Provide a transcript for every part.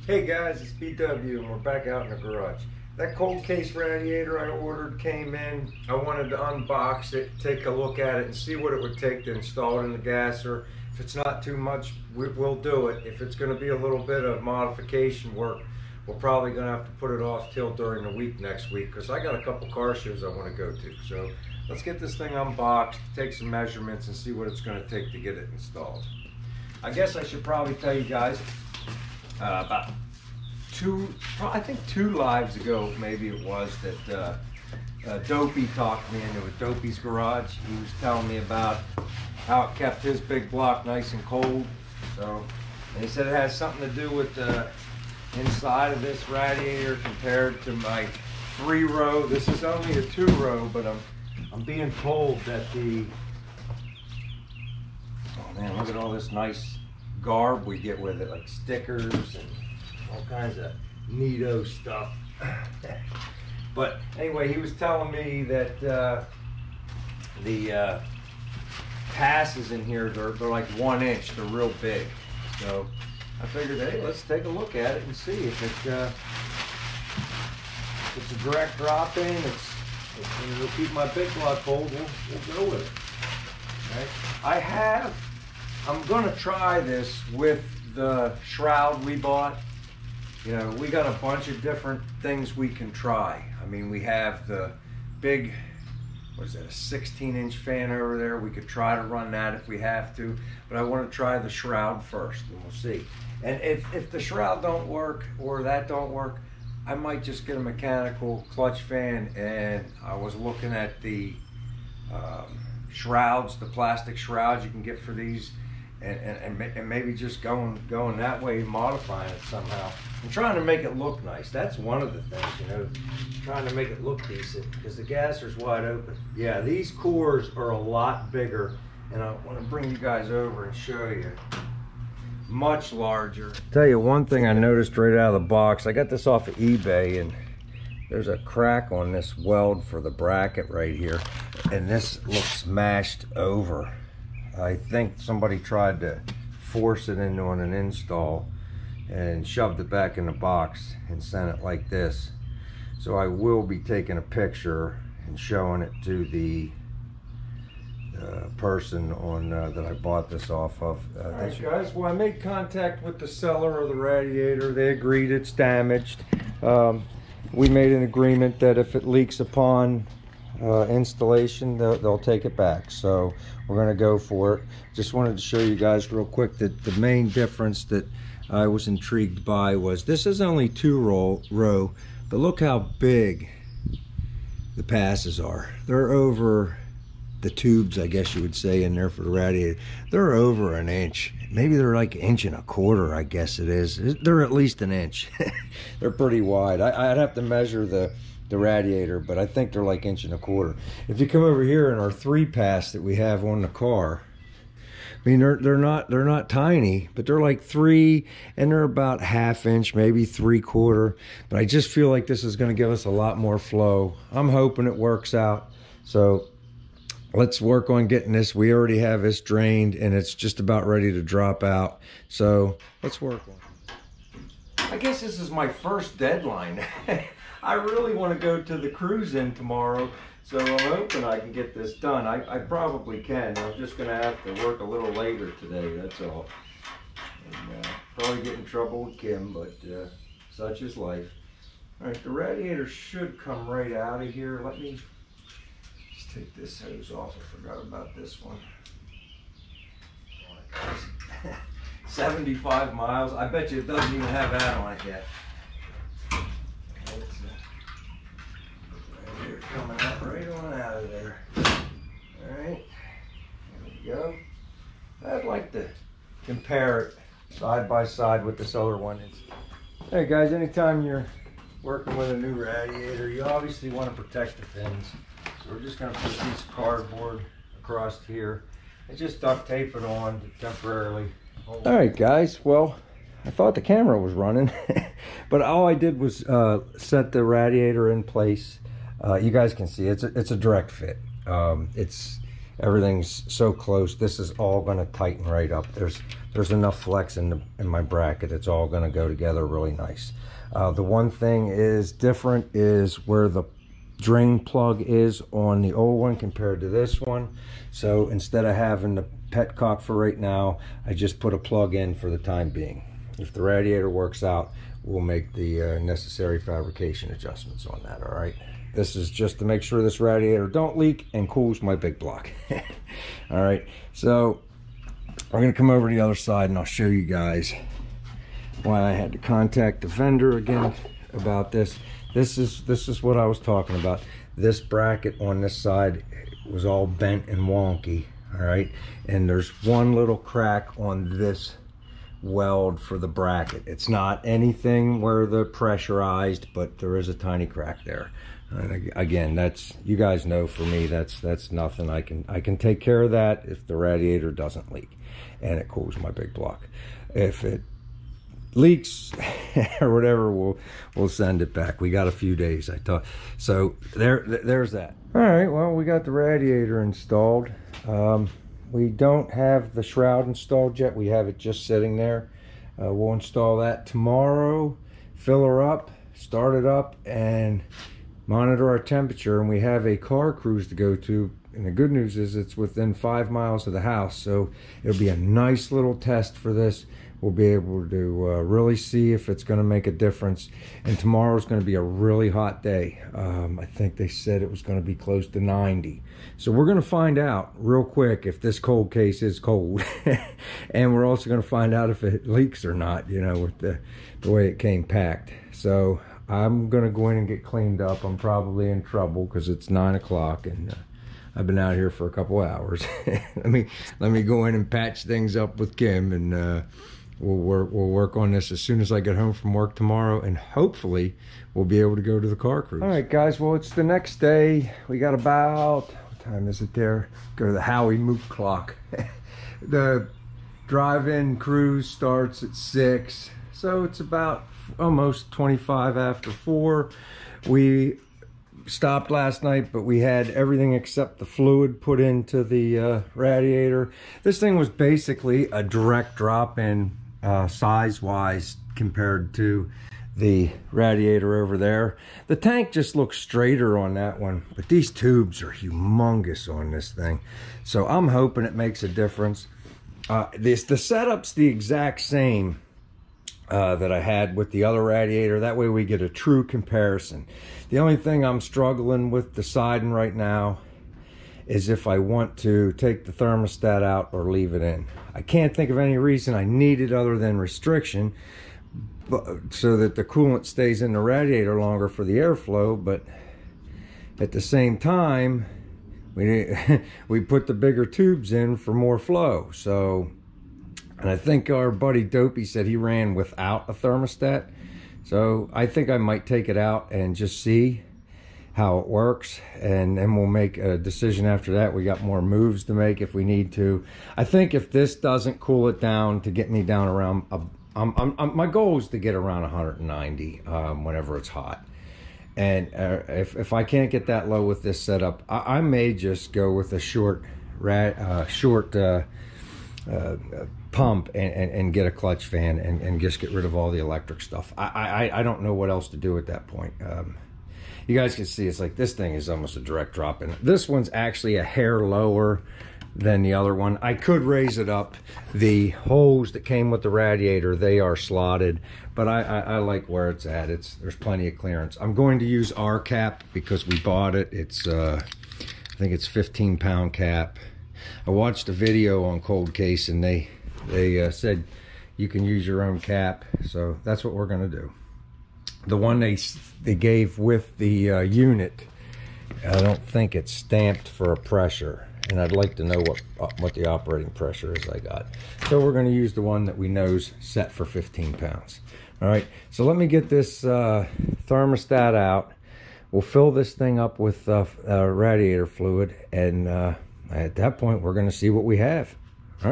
Hey guys, it's BW and we're back out in the garage. That cold case radiator I ordered came in. I wanted to unbox it, take a look at it and see what it would take to install it in the gasser. If it's not too much, we'll do it. If it's going to be a little bit of modification work, we're probably going to have to put it off till during the week next week because I got a couple car shows I want to go to. So let's get this thing unboxed, take some measurements and see what it's going to take to get it installed. I guess I should probably tell you guys about I think two lives ago, maybe it was, that Dopey talked me into it. Dopey's Garage. He was telling me about how it kept his big block nice and cold. So, and he said it has something to do with the inside of this radiator compared to my 3-row. This is only a 2-row, but I'm being told that the, oh man, look at all this nice garb we get with it, like stickers and all kinds of neato stuff. But anyway, he was telling me that the passes in here, they're like 1 inch, they're real big. So I figured, hey, let's take a look at it and see if it's a direct drop in, it'll keep my big block cold, we'll go with it. Right? I'm gonna try this with the shroud we bought. You know, we got a bunch of different things we can try. I mean, we have the big, what is that, a 16-inch fan over there. We could try to run that if we have to, but I want to try the shroud first and we'll see. And if the shroud don't work or that don't work, I might just get a mechanical clutch fan. And I was looking at the shrouds, the plastic shrouds you can get for these, and maybe just going that way, modifying it somehow. I'm trying to make it look nice. That's one of the things, you know, trying to make it look decent because the gasser's wide open. Yeah, these cores are a lot bigger, and I want to bring you guys over and show you. Much larger. Tell you one thing I noticed right out of the box. I got this off of eBay, and there's a crack on this weld for the bracket right here, and this looks smashed over. I think somebody tried to force it into an install and shoved it back in the box and sent it like this. So I will be taking a picture and showing it to the person on that I bought this off of. Alright guys, well I made contact with the seller of the radiator. They agreed it's damaged. We made an agreement that if it leaks upon installation, they'll take it back. So we're going to go for it. Just wanted to show you guys real quick that the main difference that I was intrigued by was this is only 2-row, but look how big the passes are. They're over the tubes, I guess you would say, in there for the radiator. They're over 1 inch. Maybe they're like 1.25 inches, I guess it is. They're at least 1 inch. They're pretty wide. I'd have to measure the radiator, but I think they're like 1.25 inches. If you come over here in our 3-pass that we have on the car, I mean, they're not tiny, but they're like 3, and they're about 1/2 inch, maybe 3/4. But I just feel like this is going to give us a lot more flow. I'm hoping it works out. So let's work on getting this. We already have this drained, and it's just about ready to drop out. So let's work on it. I guess this is my first deadline. I really want to go to the cruise-in tomorrow, so I'm hoping I can get this done. I probably can. I'm just going to have to work a little later today, that's all. And probably get in trouble with Kim, but such is life. All right, the radiator should come right out of here. Let me just take this hose off. I forgot about this one. 75 miles. I bet you it doesn't even have that on it yet. Coming out right on out of there. Alright, there we go. I'd like to compare it side by side with this other one. Hey guys, anytime you're working with a new radiator, you obviously want to protect the fins. So we're just going to put a piece of cardboard across here and just duct tape it on temporarily. Alright guys, well, I thought the camera was running, but all I did was set the radiator in place. You guys can see it's a direct fit. everything's so close. This is all going to tighten right up. There's enough flex in my bracket. It's all going to go together really nice. The one thing is different is where the drain plug is on the old one compared to this one. So instead of having the petcock for right now, I just put a plug in for the time being. If the radiator works out, we'll make the necessary fabrication adjustments on that. All right, this is just to make sure this radiator don't leak and cools my big block. All right, so I'm gonna come over to the other side and I'll show you guys why I had to contact the vendor again about this. This is what I was talking about. This bracket on this side was all bent and wonky. All right, and there's one little crack on this weld for the bracket. It's not anything where the pressurized, but there is a tiny crack there. And again, that's, you guys know, for me, that's nothing. I can take care of that if the radiator doesn't leak and it cools my big block. If it leaks or whatever, we'll send it back. We got a few days, I thought. So there's that. All right, well, we got the radiator installed. We don't have the shroud installed yet. We have it just sitting there. We'll install that tomorrow, fill her up, start it up, and monitor our temperature. And we have a car cruise to go to. And the good news is it's within 5 miles of the house. So it'll be a nice little test for this. We'll be able to really see if it's going to make a difference. And tomorrow's going to be a really hot day. I think they said it was going to be close to 90. So we're going to find out real quick if this cold case is cold. And we're also going to find out if it leaks or not, you know, with the way it came packed. So I'm going to go in and get cleaned up. I'm probably in trouble because it's 9 o'clock and I've been out here for a couple hours. let me go in and patch things up with Kim, and we'll work on this as soon as I get home from work tomorrow, and hopefully we'll be able to go to the car cruise. All right, guys, well, it's the next day. We got about, what time is it there? Go to the Howie Moot clock. The drive-in cruise starts at 6, so it's about almost 25 after 4. We stopped last night, but we had everything except the fluid put into the radiator. This thing was basically a direct drop-in size-wise compared to the radiator over there. The tank just looks straighter on that one, but these tubes are humongous on this thing. So I'm hoping it makes a difference. The setup's the exact same that I had with the other radiator. That way we get a true comparison. The only thing I'm struggling with deciding right now is if I want to take the thermostat out or leave it in. I can't think of any reason I need it other than restriction, so that the coolant stays in the radiator longer for the airflow, but at the same time, we put the bigger tubes in for more flow. So, and I think our buddy Dopey said he ran without a thermostat. So I think I might take it out and just see how it works, and then we'll make a decision after that. We got more moves to make if we need to. I think if this doesn't cool it down to get me down around, my goal is to get around 190 whenever it's hot. And if I can't get that low with this setup, I may just go with a short pump and get a clutch fan and just get rid of all the electric stuff. I don't know what else to do at that point. You guys can see it's like this thing is almost a direct drop in. This one's actually a hair lower than the other one. I could raise it up. The holes that came with the radiator, they are slotted, but I like where it's at. There's plenty of clearance. I'm going to use our cap because we bought it. It's I think it's 15-pound cap. I watched a video on Cold Case and they said you can use your own cap, so that's what we're going to do. The one they gave with the unit, I don't think it's stamped for a pressure, and I'd like to know what the operating pressure is I got. So we're going to use the one that we know's set for 15 pounds. All right, so let me get this thermostat out. We'll fill this thing up with radiator fluid, and at that point we're going to see what we have. All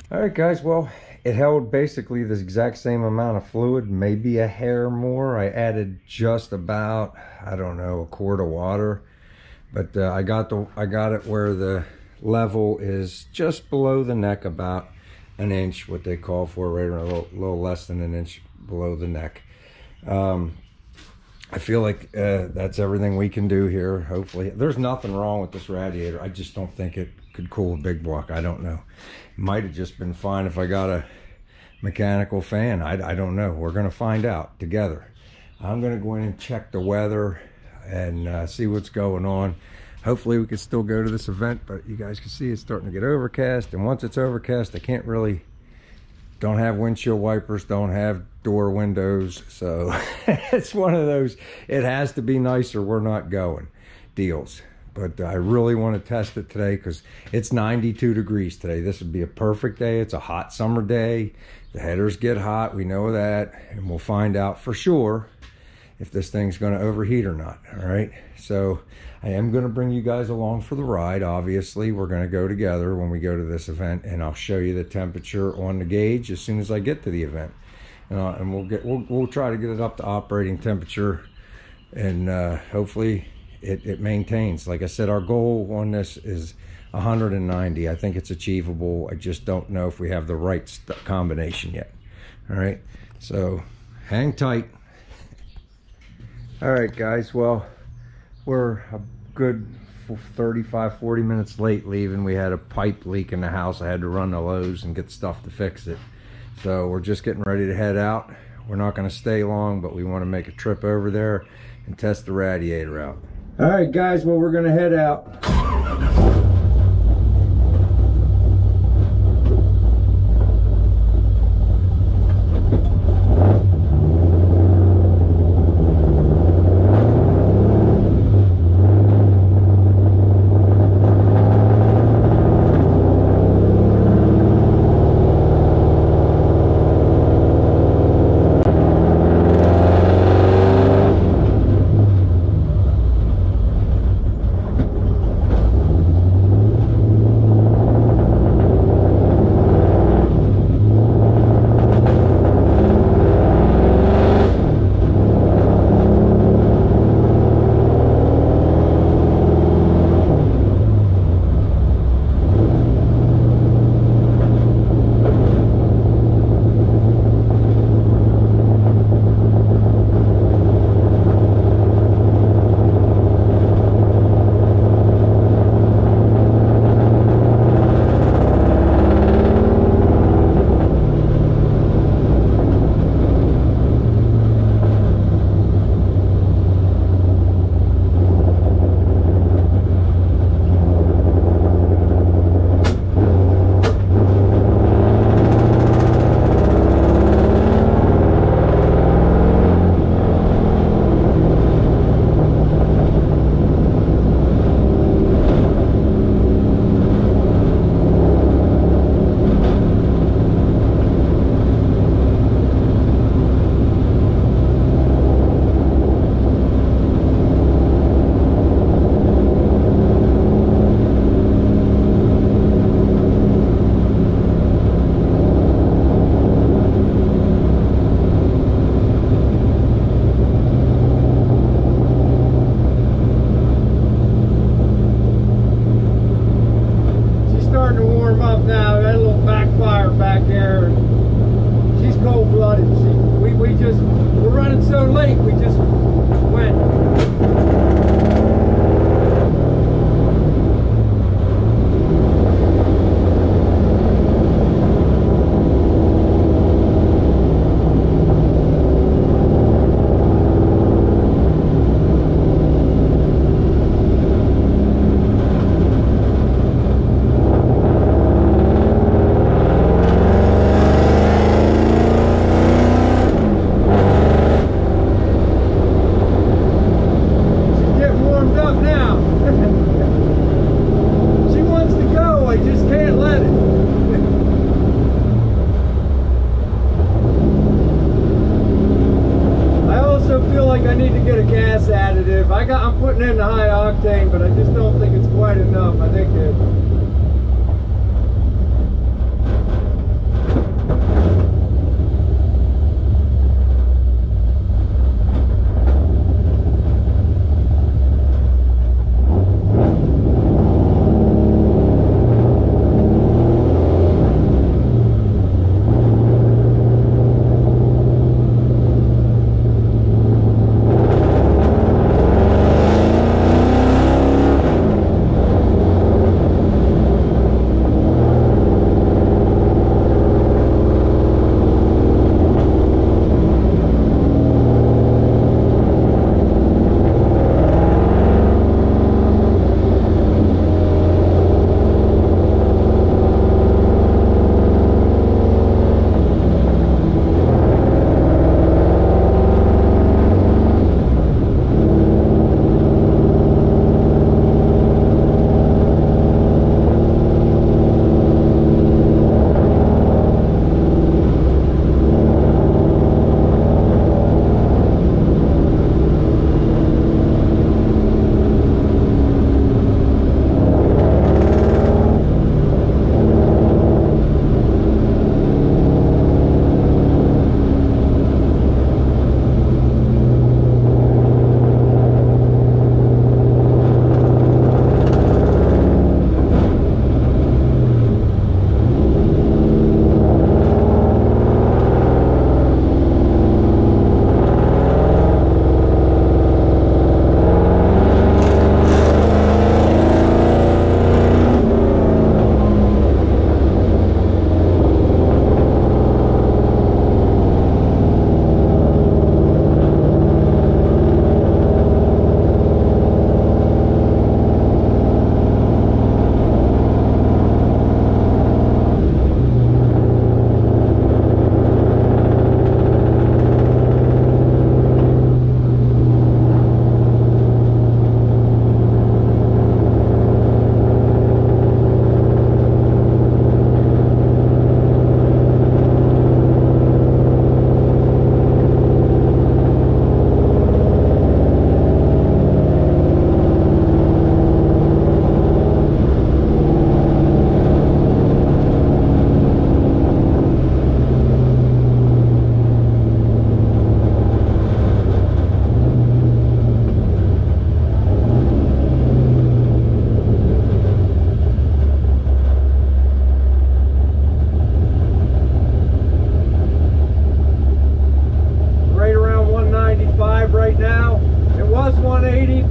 right, guys, well, it held basically the exact same amount of fluid, maybe a hair more. I added just about, I don't know, a quart of water But I got it where the level is just below the neck, about an inch, what they call for, right around a little less than an inch below the neck. I feel like that's everything we can do here. Hopefully, there's nothing wrong with this radiator. I just don't think it could cool a big block. I don't know. Might have just been fine if I got a mechanical fan. I don't know. We're gonna find out together. I'm gonna go in and check the weather and see what's going on. Hopefully we can still go to this event, but you guys can see it's starting to get overcast, and once it's overcast, I can't really, don't have windshield wipers, don't have door windows, so it's one of those, it has to be nice or we're not going deals. But I really want to test it today because it's 92 degrees today. This would be a perfect day. It's a hot summer day. The headers get hot, we know that, and we'll find out for sure if this thing's going to overheat or not. All right, so I am going to bring you guys along for the ride. Obviously, we're going to go together when we go to this event, and I'll show you the temperature on the gauge as soon as I get to the event, and we'll try to get it up to operating temperature, and hopefully it maintains. Like I said, our goal on this is 190. I think it's achievable. I just don't know if we have the right combination yet. All right, so hang tight. All right, guys, well, we're a good 35-40 minutes late leaving. We had a pipe leak in the house. I had to run to Lowe's and get stuff to fix it. So we're just getting ready to head out. We're not going to stay long, but we want to make a trip over there and test the radiator out. All right, guys, well, we're going to head out. We're running so late, we just went. I'm putting in the high octane, but I just don't think it's quite enough. I think it.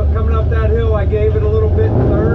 coming up that hill, I gave it a little bit in third.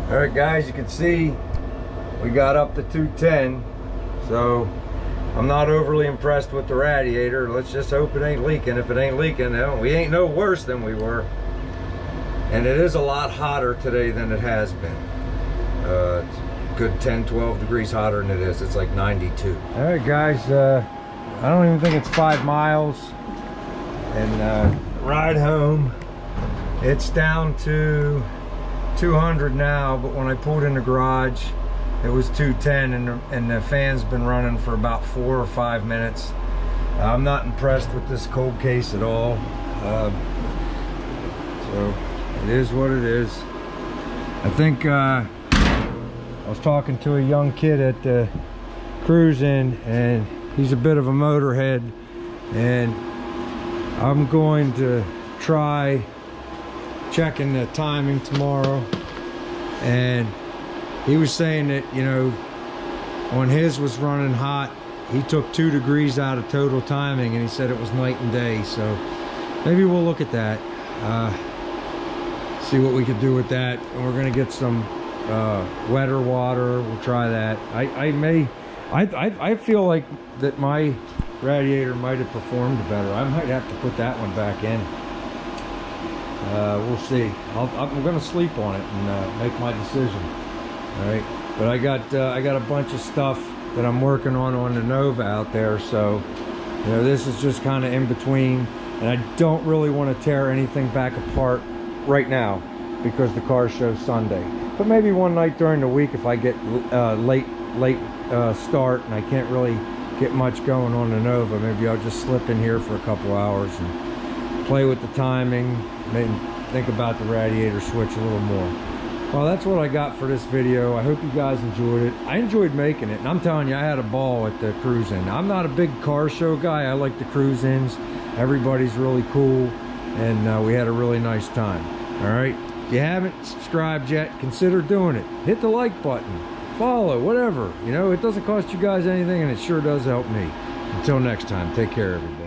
All right, guys, you can see we got up to 210, so I'm not overly impressed with the radiator. Let's just hope it ain't leaking. If it ain't leaking, we ain't no worse than we were. And it is a lot hotter today than it has been. It's good 10-12 degrees hotter than it is. It's like 92. All right, guys, I don't even think it's 5 miles. And ride home, it's down to 200 now, but when I pulled in the garage, it was 210, and the fan's been running for about 4 or 5 minutes. I'm not impressed with this cold case at all. So it is what it is. I think I was talking to a young kid at the cruising, and he's a bit of a motorhead, and I'm going to try checking the timing tomorrow. And he was saying that, you know, when his was running hot, he took 2 degrees out of total timing, and he said it was night and day. So maybe we'll look at that, see what we could do with that. And we're gonna get some wetter water. We'll try that. I feel like that my radiator might have performed better. I might have to put that one back in. We'll see. I'm gonna sleep on it and make my decision. All right, but I got a bunch of stuff that I'm working on the Nova out there, so you know, this is just kind of in between, and I don't really want to tear anything back apart right now because the car shows Sunday. But maybe one night during the week, if I get late start and I can't really get much going on the Nova, maybe I'll just slip in here for a couple hours and play with the timing, maybe think about the radiator switch a little more. Well, that's what I got for this video. I hope you guys enjoyed it. I enjoyed making it, and I'm telling you, I had a ball at the cruise-in. I'm not a big car show guy. I like the cruise-ins. Everybody's really cool, and we had a really nice time. All right, if you haven't subscribed yet, consider doing it. Hit the like button, follow, whatever. You know, it doesn't cost you guys anything, and it sure does help me. Until next time, take care, everybody.